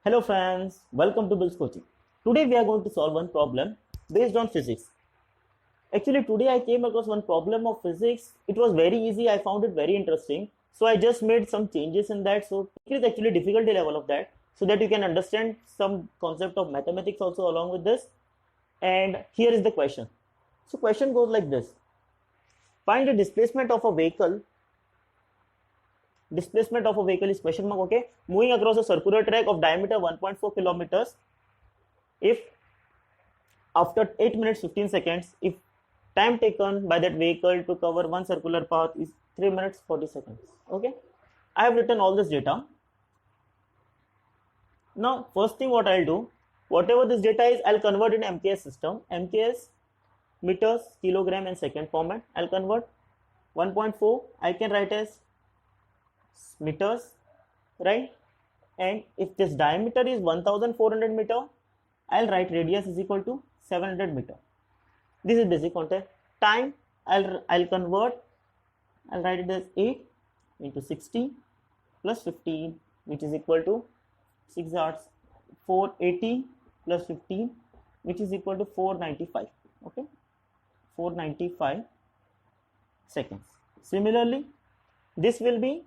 Hello friends, welcome to Bill's Coaching. Today we are going to solve one problem based on physics. Actually today I came across one problem of physics. It was very easy, I found it very interesting. So I just made some changes in that. So it is actually difficulty level of that so that you can understand some concept of mathematics also along with this. And here is the question. So question goes like this. Find the displacement of a vehicle. Displacement of a vehicle is question mark, okay, moving across a circular track of diameter 1.4 kilometers if after 8 minutes 15 seconds, if time taken by that vehicle to cover one circular path is 3 minutes 40 seconds. Okay, I have written all this data. Now first thing what I'll do, whatever this data is, I'll convert in MKS system. MKS meters, kilogram and second format. I'll convert 1.4 I can write as meters, right? And if this diameter is 1400 meter, I'll write radius is equal to 700 meter. This is basic concept. Time I'll convert, I'll write it as 8 into 60 plus 15, which is equal to 6 hours, 480 plus 15, which is equal to 495. Okay, 495 seconds. Similarly, this will be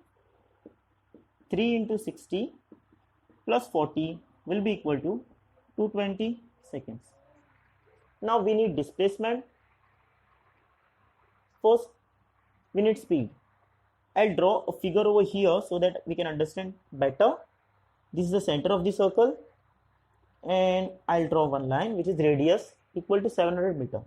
3 into 60 plus 40 will be equal to 220 seconds. Now we need displacement. First, we need speed. I'll draw a figure over here so that we can understand better. This is the center of the circle, and I'll draw one line which is radius equal to 700 meter.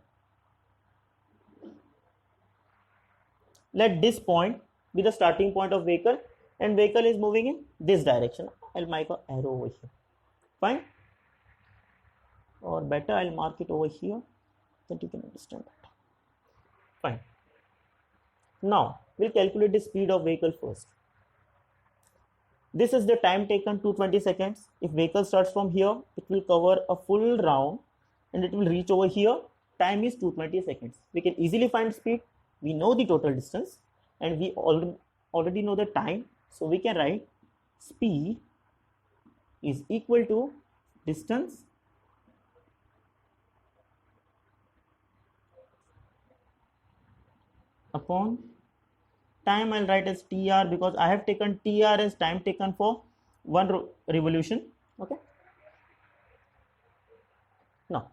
Let this point be the starting point of vehicle, and vehicle is moving in this direction. I'll make an arrow over here. Fine. Or better, I'll mark it over here that you can understand better. Fine. Now we'll calculate the speed of vehicle first. This is the time taken, 220 seconds. If vehicle starts from here, it will cover a full round and it will reach over here. Time is 220 seconds. We can easily find speed. We know the total distance and we already know the time. So we can write speed is equal to distance upon time. I'll write as TR because I have taken TR as time taken for one revolution. Okay. Now,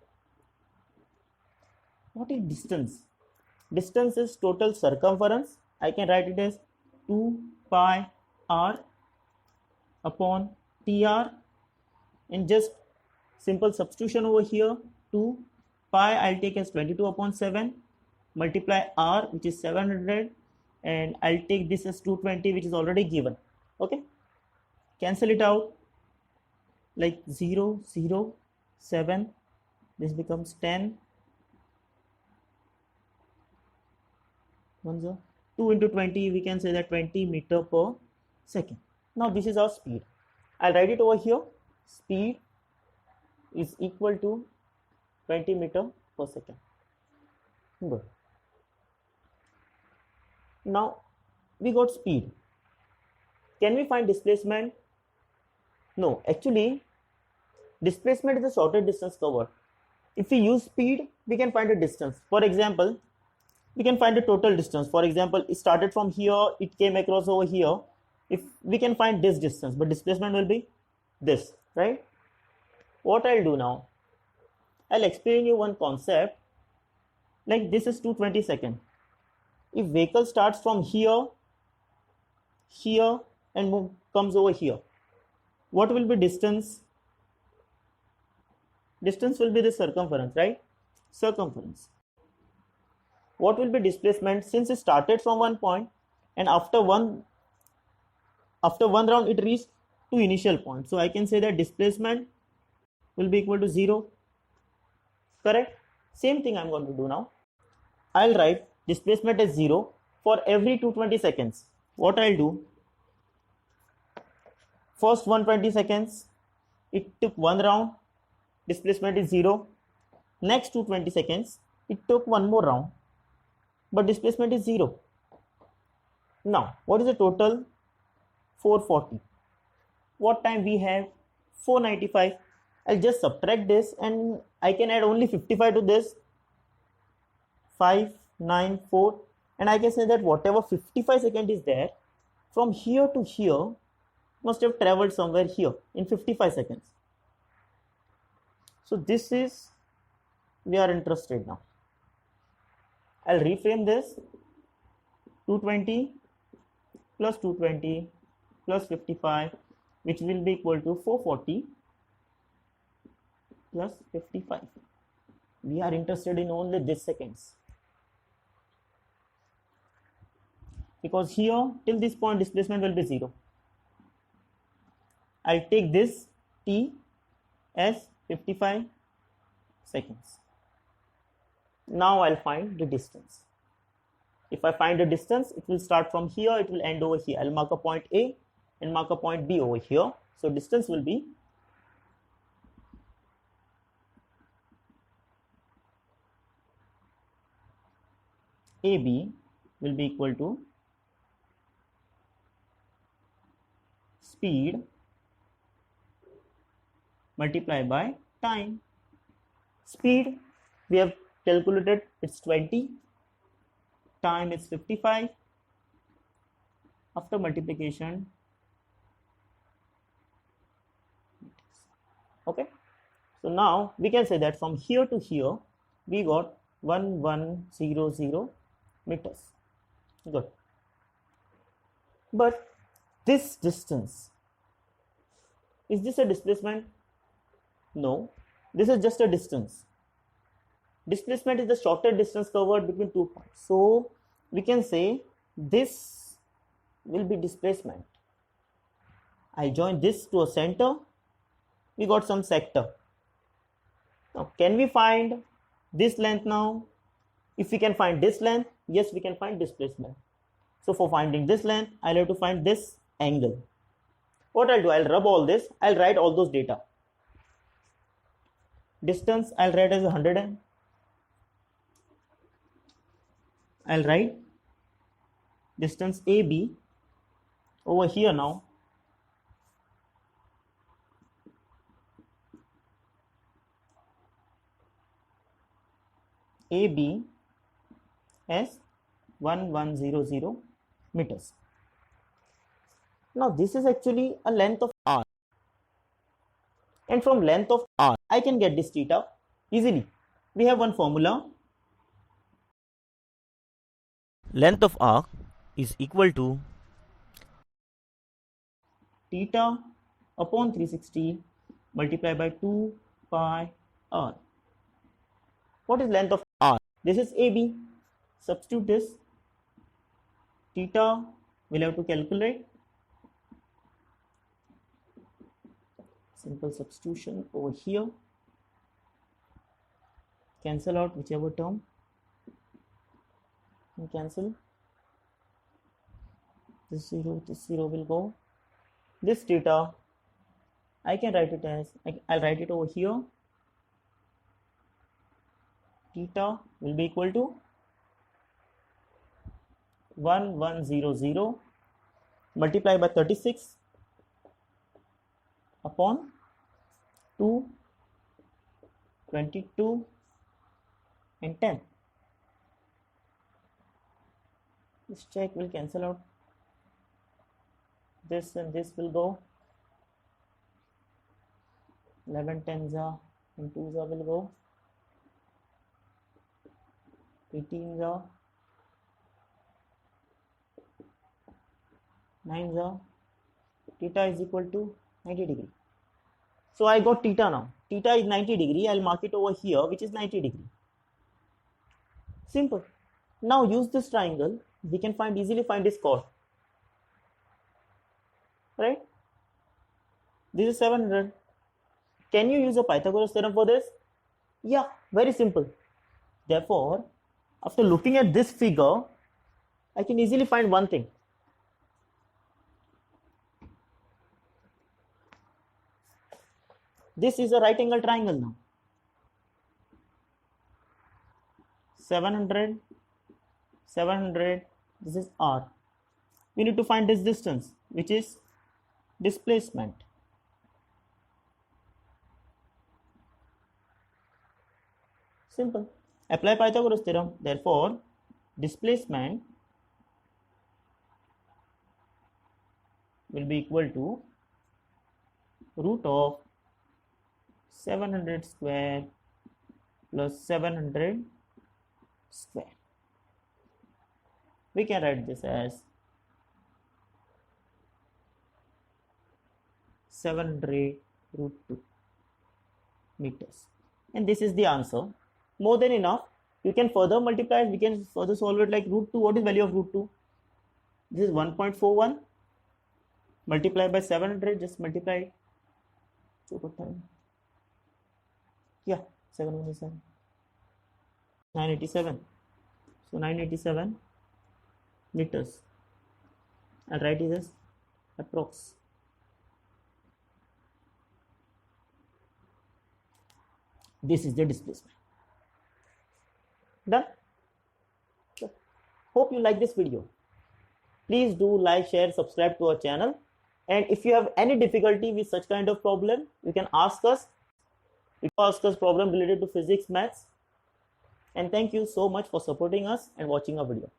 what is distance? Distance is total circumference. I can write it as 2 pi r upon TR, and just simple substitution over here. 2 pi I'll take as 22 upon 7 multiply r, which is 700, and I'll take this as 220, which is already given. Okay, cancel it out, like 0 0 7, this becomes 10, 1 0, 2 into 20, we can say that 20 meter per second. Now this is our speed. I'll write it over here. Speed is equal to 20 meter per second. Good. Now we got speed. Can we find displacement? No, actually displacement is the shorter distance covered. If we use speed, we can find a distance. For example, we can find the total distance. For example, it started from here, it came across over here. If we can find this distance, but displacement will be this, right? What I'll do now, I'll explain you one concept. Like this is 220 seconds. If vehicle starts from here and comes over here, what will be distance? Distance will be the circumference, right? Circumference. What will be displacement? Since it started from one point and after one round it reached to initial point, so I can say that displacement will be equal to 0. Correct? Same thing I'm going to do now. I'll write displacement as 0 for every 220 seconds. What I'll do, first 120 seconds it took one round, displacement is 0. Next 220 seconds it took one more round, but displacement is 0. Now what is the total? 440. What time we have? 495. I'll just subtract this and I can add only 55 to this. 594, and I can say that whatever 55 second is there from here to here must have traveled somewhere here in 55 seconds. So this is, we are interested now. I'll reframe this. 220 plus 220 plus 55, which will be equal to 440 plus 55. We are interested in only this seconds, because here till this point displacement will be 0. I'll take this t as 55 seconds. Now I'll find the distance. If I find the distance, it will start from here, it will end over here. I'll mark a point A and mark a point B over here. So distance will be AB will be equal to speed multiplied by time. Speed we have calculated, it's 20, time is 55. After multiplication, okay, so now we can say that from here to here we got 1100 meters. Good. But this distance, is this a displacement? No, this is just a distance. Displacement is the shorter distance covered between 2 points. So we can say this will be displacement. I join this to a center, we got some sector. Now can we find this length now? If we can find this length, yes, we can find displacement. So for finding this length, I'll have to find this angle. What I'll do, I'll rub all this, I'll write all those data. Distance I'll write as 100. I'll write distance AB over here now. AB as 1100 meters. Now this is actually a length of r, and from length of r I can get this theta easily. We have one formula. Length of arc is equal to theta upon 360 multiplied by 2 pi r. What is length of r? This is AB. Substitute this. Theta we'll have to calculate. Simple substitution over here. Cancel out whichever term. And cancel. This 0 will go. This theta, I can write it as, I'll write it over here. Theta will be equal to 1100 multiplied by 36 upon 2, 22 and 10. This check will cancel out. This and this will go. 11 tens are and 2s are will go. 18s are, 9s are. Theta is equal to 90 degree. So I got theta now. Theta is 90 degree. I'll mark it over here, which is 90 degree. Simple. Now use this triangle. We can easily find this chord. Right? This is 700. Can you use a Pythagoras theorem for this? Yeah, very simple. Therefore, after looking at this figure, I can easily find one thing. This is a right angle triangle now. 700, 700, this is r. We need to find this distance, which is displacement. Simple. Apply Pythagoras theorem. Therefore, displacement will be equal to root of 700 square plus 700 square. We can write this as 700 root 2 meters, and this is the answer. More than enough. You can further multiply it. We can further solve it like root 2. What is value of root 2? This is 1.41 multiplied by 700. Just multiply it. Yeah, 717, 987. So 987 meters. I'll write it as approx. This is the displacement. Done. So, hope you like this video. Please do like, share, subscribe to our channel. And if you have any difficulty with such kind of problem, you can ask us. You can ask us problem related to physics, maths. And thank you so much for supporting us and watching our video.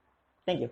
Thank you.